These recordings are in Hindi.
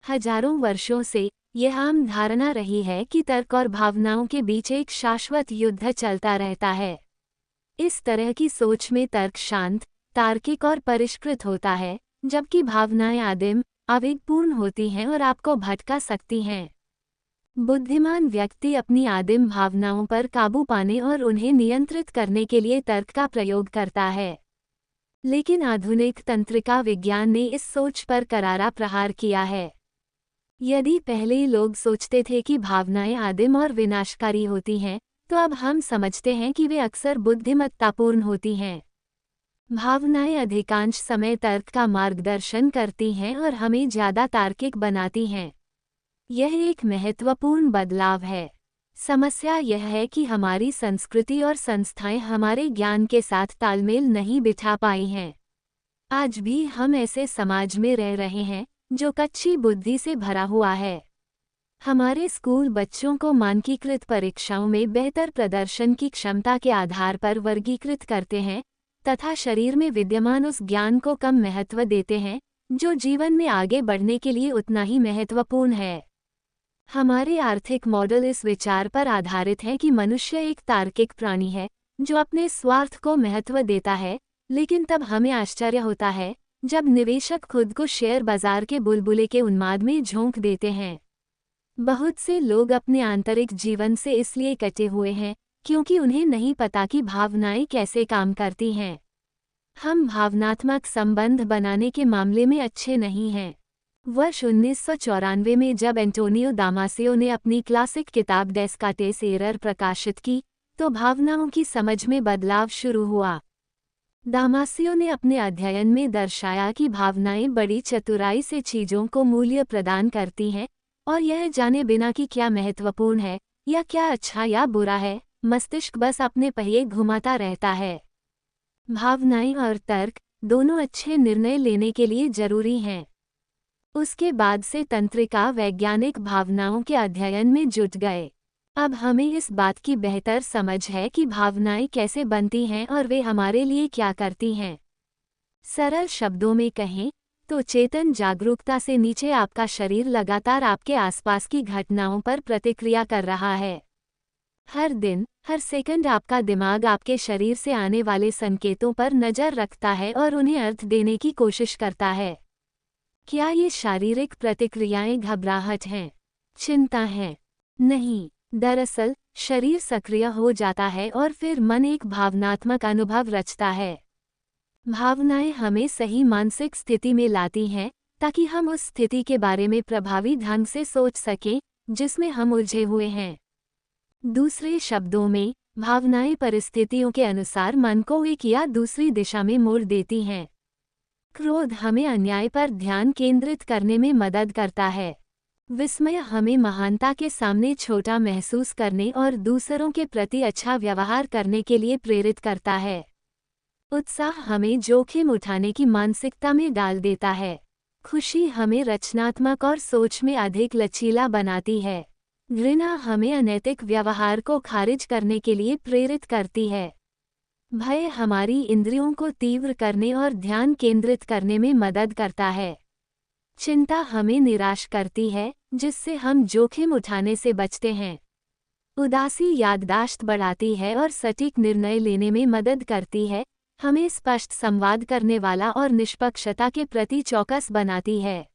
हजारों वर्षों से यह आम धारणा रही है कि तर्क और भावनाओं के बीच एक शाश्वत युद्ध चलता रहता है। इस तरह की सोच में तर्क शांत, तार्किक और परिष्कृत होता है, जबकि भावनाएं आदिम, आवेगपूर्ण होती हैं और आपको भटका सकती हैं। बुद्धिमान व्यक्ति अपनी आदिम भावनाओं पर काबू पाने और उन्हें नियंत्रित करने के लिए तर्क का प्रयोग करता है। लेकिन आधुनिक तंत्रिका विज्ञान ने इस सोच पर करारा प्रहार किया है। यदि पहले लोग सोचते थे कि भावनाएं आदिम और विनाशकारी होती हैं, तो अब हम समझते हैं कि वे अक्सर बुद्धिमत्तापूर्ण होती हैं। भावनाएं अधिकांश समय तर्क का मार्गदर्शन करती हैं और हमें ज्यादा तार्किक बनाती हैं। यह एक महत्वपूर्ण बदलाव है। समस्या यह है कि हमारी संस्कृति और संस्थाएं हमारे ज्ञान के साथ तालमेल नहीं बिठा पाई हैं। आज भी हम ऐसे समाज में रह रहे हैं जो कच्ची बुद्धि से भरा हुआ है। हमारे स्कूल बच्चों को मानकीकृत परीक्षाओं में बेहतर प्रदर्शन की क्षमता के आधार पर वर्गीकृत करते हैं तथा शरीर में विद्यमान उस ज्ञान को कम महत्व देते हैं जो जीवन में आगे बढ़ने के लिए उतना ही महत्वपूर्ण है। हमारे आर्थिक मॉडल इस विचार पर आधारित है कि मनुष्य एक तार्किक प्राणी है जो अपने स्वार्थ को महत्व देता है, लेकिन तब हमें आश्चर्य होता है जब निवेशक खुद को शेयर बाजार के बुलबुले के उन्माद में झोंक देते हैं। बहुत से लोग अपने आंतरिक जीवन से इसलिए कटे हुए हैं क्योंकि उन्हें नहीं पता कि भावनाएं कैसे काम करती हैं। हम भावनात्मक संबंध बनाने के मामले में अच्छे नहीं हैं। वर्ष 1994 में जब एंटोनियो दामासियो ने अपनी क्लासिक किताब डेस्कार्टेस एरर प्रकाशित की, तो भावनाओं की समझ में बदलाव शुरू हुआ। दामासियो ने अपने अध्ययन में दर्शाया कि भावनाएं बड़ी चतुराई से चीजों को मूल्य प्रदान करती हैं और यह जाने बिना कि क्या महत्वपूर्ण है या क्या अच्छा या बुरा है, मस्तिष्क बस अपने पहिए घुमाता रहता है। भावनाएं और तर्क दोनों अच्छे निर्णय लेने के लिए जरूरी हैं। उसके बाद से तंत्रिका वैज्ञानिक भावनाओं के अध्ययन में जुट गए। अब हमें इस बात की बेहतर समझ है कि भावनाएं कैसे बनती हैं और वे हमारे लिए क्या करती हैं। सरल शब्दों में कहें तो चेतन जागरूकता से नीचे आपका शरीर लगातार आपके आसपास की घटनाओं पर प्रतिक्रिया कर रहा है। हर दिन, हर सेकंड आपका दिमाग आपके शरीर से आने वाले संकेतों पर नज़र रखता है और उन्हें अर्थ देने की कोशिश करता है। क्या ये शारीरिक प्रतिक्रियाएं घबराहट हैं, चिंता है? नहीं, दरअसल शरीर सक्रिय हो जाता है और फिर मन एक भावनात्मक अनुभव रचता है। भावनाएं हमें सही मानसिक स्थिति में लाती हैं ताकि हम उस स्थिति के बारे में प्रभावी ढंग से सोच सकें जिसमें हम उलझे हुए हैं। दूसरे शब्दों में, भावनाएं परिस्थितियों के अनुसार मन को एक या दूसरी दिशा में मोड़ देती हैं। क्रोध हमें अन्याय पर ध्यान केंद्रित करने में मदद करता है। विस्मय हमें महानता के सामने छोटा महसूस करने और दूसरों के प्रति अच्छा व्यवहार करने के लिए प्रेरित करता है। उत्साह हमें जोखिम उठाने की मानसिकता में डाल देता है। खुशी हमें रचनात्मक और सोच में अधिक लचीला बनाती है। घृणा हमें अनैतिक व्यवहार को खारिज करने के लिए प्रेरित करती है। भय हमारी इंद्रियों को तीव्र करने और ध्यान केंद्रित करने में मदद करता है। चिंता हमें निराश करती है, जिससे हम जोखिम उठाने से बचते हैं। उदासी याददाश्त बढ़ाती है और सटीक निर्णय लेने में मदद करती है, हमें स्पष्ट संवाद करने वाला और निष्पक्षता के प्रति चौकस बनाती है।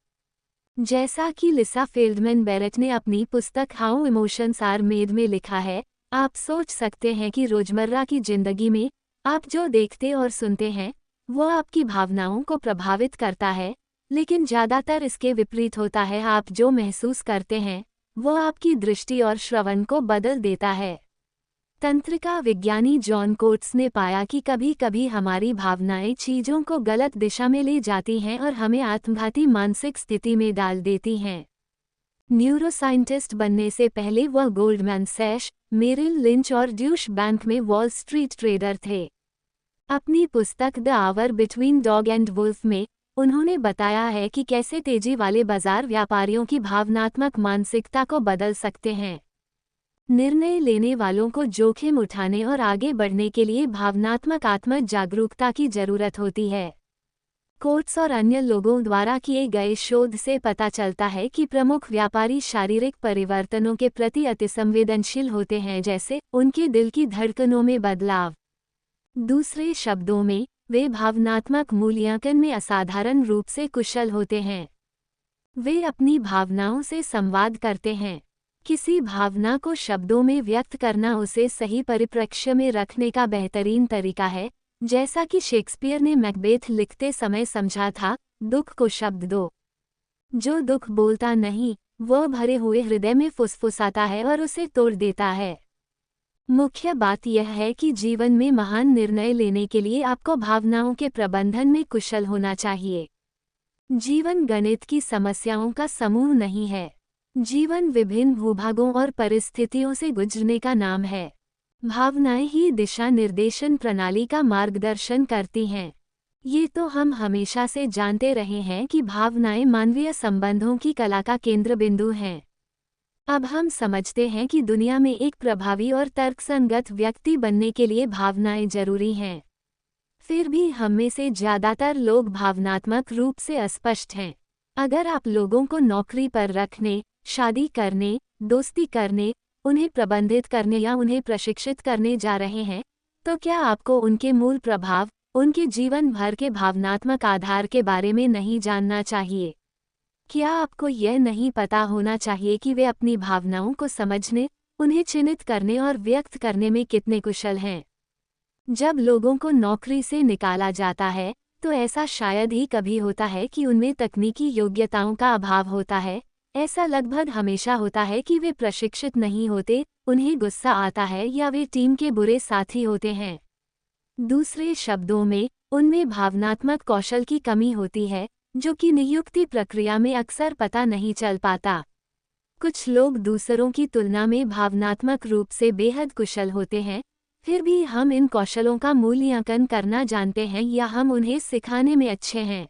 जैसा कि लिसा फील्डमैन बैरेट ने अपनी पुस्तक हाउ इमोशंस आर मेड में लिखा है, आप सोच सकते हैं कि रोजमर्रा की जिंदगी में आप जो देखते और सुनते हैं वो आपकी भावनाओं को प्रभावित करता है, लेकिन ज़्यादातर इसके विपरीत होता है। आप जो महसूस करते हैं वो आपकी दृष्टि और श्रवण को बदल देता है। तंत्रिका विज्ञानी जॉन कोट्स ने पाया कि कभी कभी हमारी भावनाएं चीज़ों को गलत दिशा में ले जाती हैं और हमें आत्मघाती मानसिक स्थिति में डाल देती हैं। न्यूरोसाइंटिस्ट बनने से पहले वह गोल्डमैन सैश, मेरिल लिंच और ड्यूश बैंक में वॉल स्ट्रीट ट्रेडर थे। अपनी पुस्तक The Hour Between Dog and Wolf में उन्होंने बताया है कि कैसे तेजी वाले बाजार व्यापारियों की भावनात्मक मानसिकता को बदल सकते हैं। निर्णय लेने वालों को जोखिम उठाने और आगे बढ़ने के लिए भावनात्मक आत्म जागरूकता की जरूरत होती है। कोट्स और अन्य लोगों द्वारा किए गए शोध से पता चलता है कि प्रमुख व्यापारी शारीरिक परिवर्तनों के प्रति अतिसंवेदनशील होते हैं, जैसे उनके दिल की धड़कनों में बदलाव। दूसरे शब्दों में, वे भावनात्मक मूल्यांकन में असाधारण रूप से कुशल होते हैं। वे अपनी भावनाओं से संवाद करते हैं। किसी भावना को शब्दों में व्यक्त करना उसे सही परिप्रेक्ष्य में रखने का बेहतरीन तरीका है, जैसा कि शेक्सपियर ने मैकबेथ लिखते समय समझा था, दुख को शब्द दो। जो दुख बोलता नहीं, वह भरे हुए हृदय में फुसफुसाता है और उसे तोड़ देता है। मुख्य बात यह है कि जीवन में महान निर्णय लेने के लिए आपको भावनाओं के प्रबंधन में कुशल होना चाहिए। जीवन गणित की समस्याओं का समूह नहीं है। जीवन विभिन्न भूभागों और परिस्थितियों से गुजरने का नाम है। भावनाएं ही दिशा निर्देशन प्रणाली का मार्गदर्शन करती हैं। ये तो हम हमेशा से जानते रहे हैं कि भावनाएं मानवीय संबंधों की कला का केंद्र बिंदु हैं। अब हम समझते हैं कि दुनिया में एक प्रभावी और तर्कसंगत व्यक्ति बनने के लिए भावनाएं जरूरी हैं। फिर भी हम में से ज़्यादातर लोग भावनात्मक रूप से अस्पष्ट हैं। अगर आप लोगों को नौकरी पर रखने, शादी करने, दोस्ती करने, उन्हें प्रबंधित करने या उन्हें प्रशिक्षित करने जा रहे हैं, तो क्या आपको उनके मूल प्रभाव, उनके जीवन भर के भावनात्मक आधार के बारे में नहीं जानना चाहिए? क्या आपको यह नहीं पता होना चाहिए कि वे अपनी भावनाओं को समझने, उन्हें चिन्हित करने और व्यक्त करने में कितने कुशल हैं? जब लोगों को नौकरी से निकाला जाता है, तो ऐसा शायद ही कभी होता है कि उनमें तकनीकी योग्यताओं का अभाव होता है। ऐसा लगभग हमेशा होता है कि वे प्रशिक्षित नहीं होते, उन्हें गुस्सा आता है या वे टीम के बुरे साथी होते हैं। दूसरे शब्दों में, उनमें भावनात्मक कौशल की कमी होती है, जो कि नियुक्ति प्रक्रिया में अक्सर पता नहीं चल पाता। कुछ लोग दूसरों की तुलना में भावनात्मक रूप से बेहद कुशल होते हैं, फिर भी हम इन कौशलों का मूल्यांकन करना जानते हैं या हम उन्हें सिखाने में अच्छे हैं।